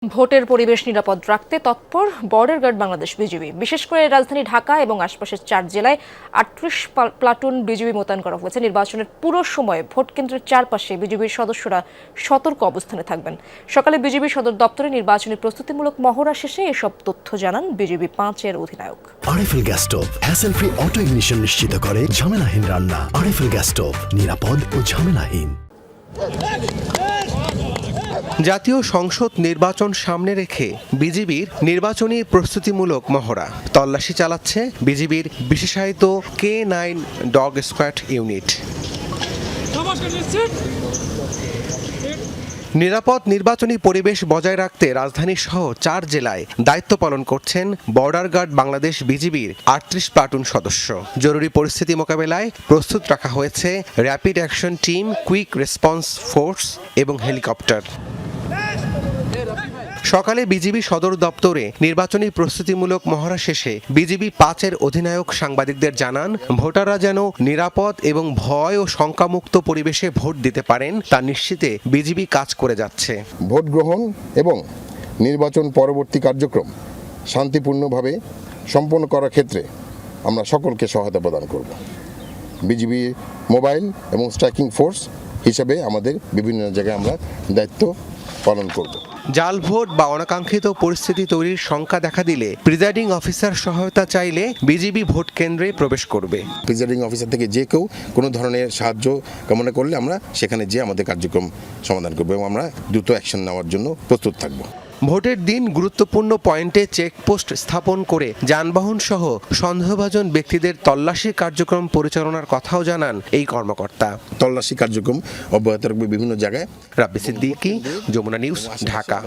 ভোটের পরিবেশ নিরাপদ রাখতে তৎপর বর্ডার গার্ড বাংলাদেশ বিজিবি। বিশেষ করে রাজধানী ঢাকা এবং আশপাশের ৪ জেলায় ৩৮ প্লাটুন বিজিবি মোতায়েন করা হয়েছে। নির্বাচনের পুরো সময় ভোট কেন্দ্রের চারপাশে বিজিবির সদস্যরা সতর্ক অবস্থানে থাকবেন। সকালে বিজিবি সদর দপ্তরে নির্বাচনী প্রস্তুতিমূলক মহড়া শেষে এসব তথ্য জানান বিজিবি ৫-এর অধিনায়ক। RFL gas stove hassle free auto ignition নিশ্চিত করে ঝামেলাহীন রান্না। আরএফএল গ্যাস স্টোভ নিরাপদ ও ঝামেলাহীন। জাতীয় সংসদ নির্বাচন সামনে রেখে বিজিবির নির্বাচনী প্রস্তুতিমূলক মহড়া তল্লাশি চালাচ্ছে বিজিবির বিশেষায়িত K9 ডগ স্কোয়াড ইউনিট। নিরাপদ নির্বাচনী পরিবেশ বজায় রাখতে রাজধানী সহ ৪ জেলায় দায়িত্ব পালন করছেন বর্ডার গার্ড বাংলাদেশ বিজিবির ৩৮ প্লাটুন সদস্য। জরুরি পরিস্থিতি মোকাবেলায় প্রস্তুত রাখা হয়েছে rapid action team, quick response force এবং হেলিকপ্টার। সকালে বিজিবি সদর দপ্তরে নির্বাচনী প্রস্তুতিমূলক মহড়া শেষে বিজিবি ৫-এর অধিনায়ক সাংবাদিকদের জানান, ভোটাররা যেন নিরাপদ এবং ভয় ও শঙ্কামুক্ত পরিবেশে ভোট দিতে পারেন তা নিশ্চিতে বিজিবি কাজ করে যাচ্ছে। ভোট গ্রহণ এবং নির্বাচন পরবর্তী কার্যক্রম শান্তিপূর্ণভাবে সম্পন্ন করার ক্ষেত্রে আমরা সকলকে সহায়তা প্রদান করব। বিজিবি মোবাইল এবং স্ট্রাইকিং ফোর্স হিসেবে আমাদের বিভিন্ন জায়গায় আমরা দায়িত্ব পালন করব। জাল ভোট বা অনাকাঙ্ক্ষিত পরিস্থিতি তৈরির শঙ্কা দেখা দিলে প্রিজাইডিং অফিসার সহায়তা চাইলে বিজিবি ভোট কেন্দ্রে প্রবেশ করবে। প্রিজাইডিং অফিসার থেকে যে কেউ কোনো ধরনের সাহায্য কামনা করলে আমরা সেখানে যেয়ে আমাদের কার্যক্রম সমাধান করব এবং আমরা দ্রুত অ্যাকশন নেওয়ার জন্য প্রস্তুত থাকব। ভোটের দিন গুরুত্বপূর্ণ পয়েন্টে চেকপোস্ট স্থাপন করে যানবাহন সহ সন্দেহভাজন ব্যক্তিদের তল্লাশি কার্যক্রম পরিচালনার কথাও জানান এই কর্মকর্তা। তল্লাশি কার্যক্রম অব্যাহত রাখবে বিভিন্ন জায়গায়। রাব্বি সিদ্দিকী, যমুনা নিউজ, ঢাকা।